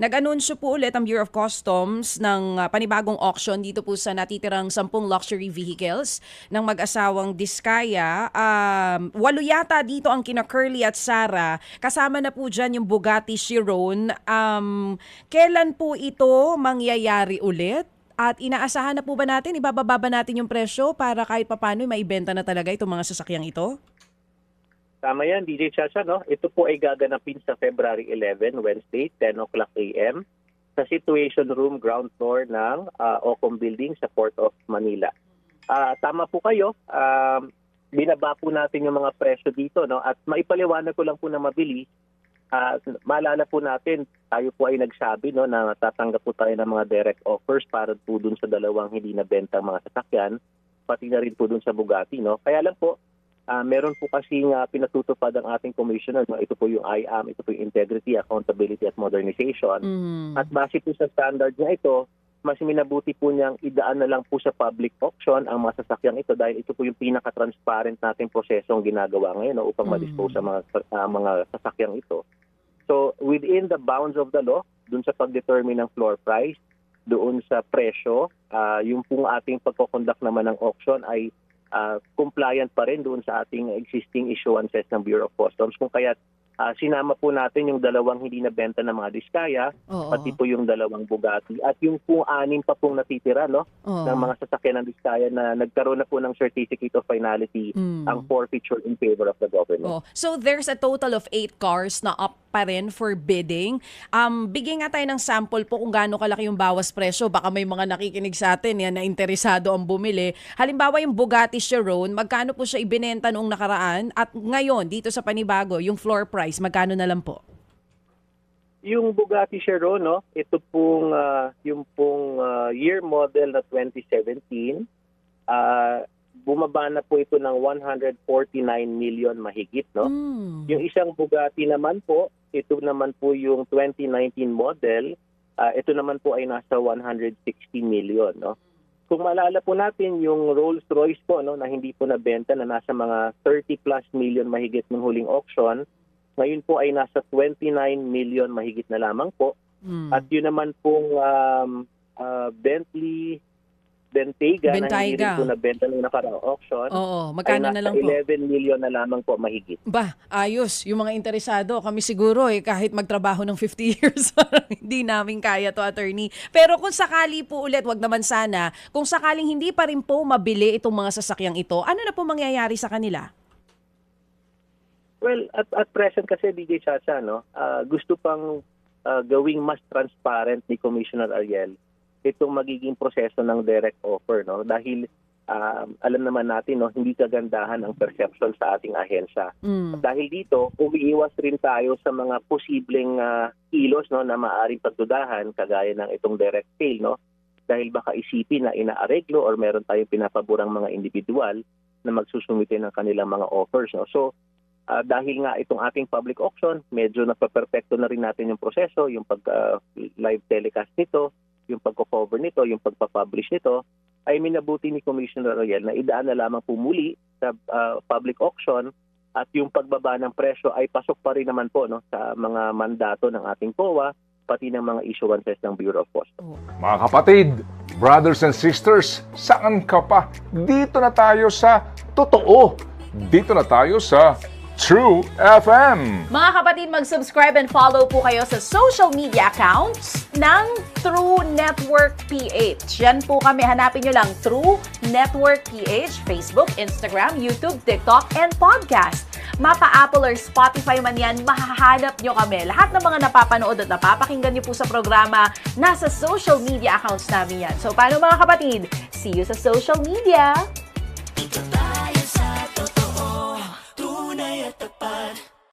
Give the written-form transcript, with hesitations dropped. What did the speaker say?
Nag-anunsyo po ulit ang Bureau of Customs ng panibagong auction dito po sa natitirang 10 luxury vehicles ng mag-asawang Diskaya. 8 yata dito ang kina Curly at Sarah. Kasama na po dyan yung Bugatti Chiron. Kailan po ito mangyayari ulit? At inaasahan na po ba natin, ibababa ba natin yung presyo para kahit papano maibenta na talaga itong mga sasakyang ito? Tama yan, DJ Chacha, no? Ito po ay gaganapin sa February 11, Wednesday, 10 o'clock a.m. sa Situation Room, ground floor ng Ocom Building sa Port of Manila. Tama po kayo, binaba po natin yung mga presyo dito, no? At maipaliwanag ko lang po na mabilis, maalala po natin, tayo po ay nagsabi, no, na tatanggap po tayo ng mga direct offers para po dun sa dalawang hindi nabenta mga sasakyan, pati na rin po dun sa Bugatti, no? Kaya lang po, meron po kasing pinatutupad ang ating commissioner. No? Ito po yung IAM, ito po yung Integrity, Accountability at Modernization. At base po sa standard niya ito, mas minabuti po niyang idaan na lang po sa public auction ang mga sasakyang ito dahil ito po yung pinaka-transparent nating prosesong ginagawa ngayon, no? Upang ma-dispose sa mga sasakyang ito. So within the bounds of the law, dun sa pag-determine ng floor price, doon sa presyo, yung pong ating pagkoconduct naman ng auction ay compliant pa rin doon sa ating existing issuances ng Bureau of Customs. Kung kaya sinama po natin yung dalawang hindi nabenta ng mga Diskaya, pati po yung dalawang Bugatti, at yung po 6 pa pong natitira, no, ng mga sasakyan ng Diskaya na nagkaroon na po ng certificate of finality ang forfeiture in favor of the government. So there's a total of 8 cars na up pa rin for bidding. Bigyan nga tayo ng sample po kung gaano kalaki yung bawas presyo. Baka may mga nakikinig sa atin yan na interesado ang bumili. Halimbawa yung Bugatti Chiron, magkano po siya ibinenta noong nakaraan at ngayon dito sa panibago, yung floor price, magkano na lang po? Yung Bugatti Chiron, no, ito pong yung pong year model na 2017, bumaba na po ito ng 149 million mahigit, no? Yung isang Bugatti naman po, ito naman po yung 2019 model, ito naman po ay nasa 160 million, no? Kung maalala po natin yung Rolls-Royce po, no, na hindi po nabenta na nasa mga 30 plus million mahigit ng huling auction, ngayon po ay nasa 29 million mahigit na lamang po. At yun naman pong Bentley Bentayga na hindi rin po nabenta ng nakaraang auction, magkano ay na lang po? 11 million na lamang po mahigit. Ayos. Yung mga interesado, kami siguro kahit magtrabaho ng 50 years, hindi namin kaya to, attorney. Pero kung sakali po ulit, wag naman sana, kung sakaling hindi pa rin po mabili itong mga sasakyang ito, ano na po mangyayari sa kanila? Well, at present kasi, DJ Chacha, no, gusto pang gawing mas transparent ni Commissioner Ariel itong magiging proseso ng direct offer, no, dahil alam naman natin, no, hindi kagandahan ang perception sa ating ahensya. Dahil dito umiiwas rin tayo sa mga posibleng kilos, no, na maaaring pagdudahan kagaya ng itong direct sale, no, dahil baka isipin na inaareglo or meron tayong pinapaborang mga individual na magsusumite ng kanilang mga offers, no. So dahil nga itong ating public auction, medyo napaperfecto na rin natin yung proseso, yung pag live telecast nito, yung pagko-cover nito, yung pagpapublish nito, ay minabuti ni Commissioner Royal na idaan na lamang pumuli sa public auction at yung pagbaba ng presyo ay pasok pa rin naman po, no, sa mga mandato ng ating COA pati ng mga issuances ng Bureau of Customs. Mga kapatid, brothers and sisters, saan ka pa? Dito na tayo sa totoo. Dito na tayo sa True FM. Mga kapatid, mag-subscribe and follow po kayo sa social media accounts ng True Network PH. Yan po kami. Hanapin nyo lang True Network PH, Facebook, Instagram, YouTube, TikTok, and podcast. Mapa-Apple or Spotify man yan, mahahanap nyo kami. Lahat ng mga napapanood at napapakinggan nyo po sa programa, nasa social media accounts namin yan. So, paano mga kapatid? See you sa social media!